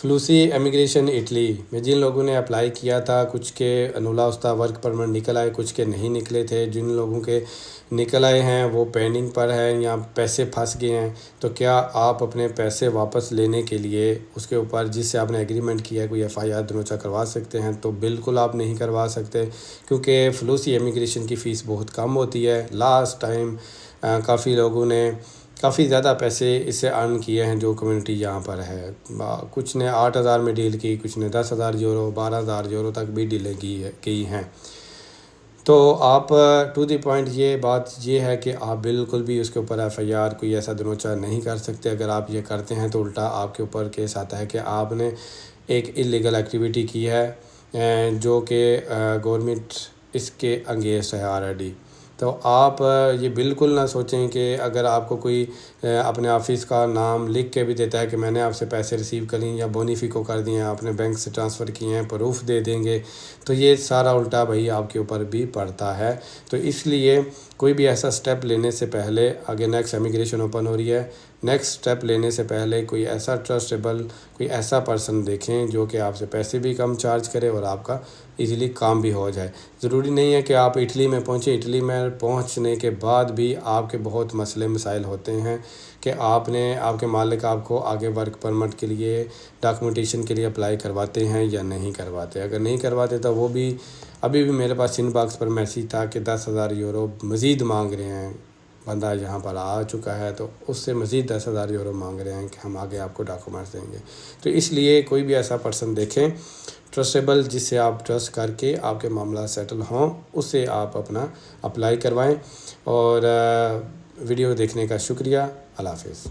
فلوسی immigration Italy میں جن لوگوں نے اپلائی کیا تھا، کچھ کے انولا استا ورک پرمٹ نکل آئے، کچھ کے نہیں نکلے تھے. جن لوگوں کے نکل آئے ہیں وہ پینڈنگ پر ہیں یا پیسے پھنس گئے ہیں. تو کیا آپ اپنے پیسے واپس لینے کے لیے اس کے اوپر جس سے آپ نے ایگریمنٹ کیا ہے کوئی FIR دنوچہ کروا سکتے ہیں؟ تو بالکل آپ نہیں کروا سکتے، کیونکہ فلوسی امیگریشن کی فیس بہت کم ہوتی ہے. لاسٹ ٹائم کافی لوگوں نے کافی زیادہ پیسے اس سے ارن کیے ہیں جو کمیونٹی یہاں پر ہے. کچھ نے 8,000 میں ڈیل کی، کچھ نے 10,000 یورو 12,000 یورو تک بھی ڈیلیں کی ہیں. تو آپ ٹو دی پوائنٹ یہ بات یہ ہے کہ آپ بالکل بھی اس کے اوپر FIR کوئی ایسا دنوچہ نہیں کر سکتے. اگر آپ یہ کرتے ہیں تو الٹا آپ کے اوپر کیس آتا ہے کہ آپ نے ایک اللیگل ایکٹیویٹی کی ہے جو کہ گورنمنٹ اس کے انگیسٹ ہے آلریڈی. تو آپ یہ بالکل نہ سوچیں کہ اگر آپ کو کوئی اپنے آفس کا نام لکھ کے بھی دیتا ہے کہ میں نے آپ سے پیسے ریسیو کر لیں یا بونیفیکو کر دیے ہیں، آپ نے بینک سے ٹرانسفر کیے ہیں، پروف دے دیں گے، تو یہ سارا الٹا بھائی آپ کے اوپر بھی پڑتا ہے. تو اس لیے کوئی بھی ایسا سٹیپ لینے سے پہلے، آگے نیکسٹ امیگریشن اوپن ہو رہی ہے، نیکسٹ سٹیپ لینے سے پہلے کوئی ایسا ٹرسٹیبل کوئی ایسا پرسن دیکھیں جو کہ آپ سے پیسے بھی کم چارج کرے اور آپ کا ایزیلی کام بھی ہو جائے. ضروری نہیں ہے کہ آپ اٹلی میں پہنچیں. اٹلی میں پہنچنے کے بعد بھی آپ کے بہت مسئلے مسائل ہوتے ہیں کہ آپ کے مالک آپ کو آگے ورک پرمٹ کے لیے ڈاکومنٹیشن کے لیے اپلائی کرواتے ہیں یا نہیں کرواتے. اگر نہیں کرواتے تو وہ بھی ابھی بھی میرے پاس ان باکس پر میسیج تھا کہ 10,000 یورو مزید مانگ رہے ہیں. بندہ یہاں پر آ چکا ہے تو اس سے مزید 10,000 یورو مانگ رہے ہیں کہ ہم آگے آپ کو ڈاکومنٹس دیں گے. تو اس لیے کوئی بھی ایسا پرسن دیکھیں ٹرسٹیبل، جس سے آپ ٹرسٹ کر کے آپ کے معاملات سیٹل ہوں، اس سے آپ اپنا اپلائی کروائیں. اور ویڈیو دیکھنے کا شکریہ. اللہ حافظ.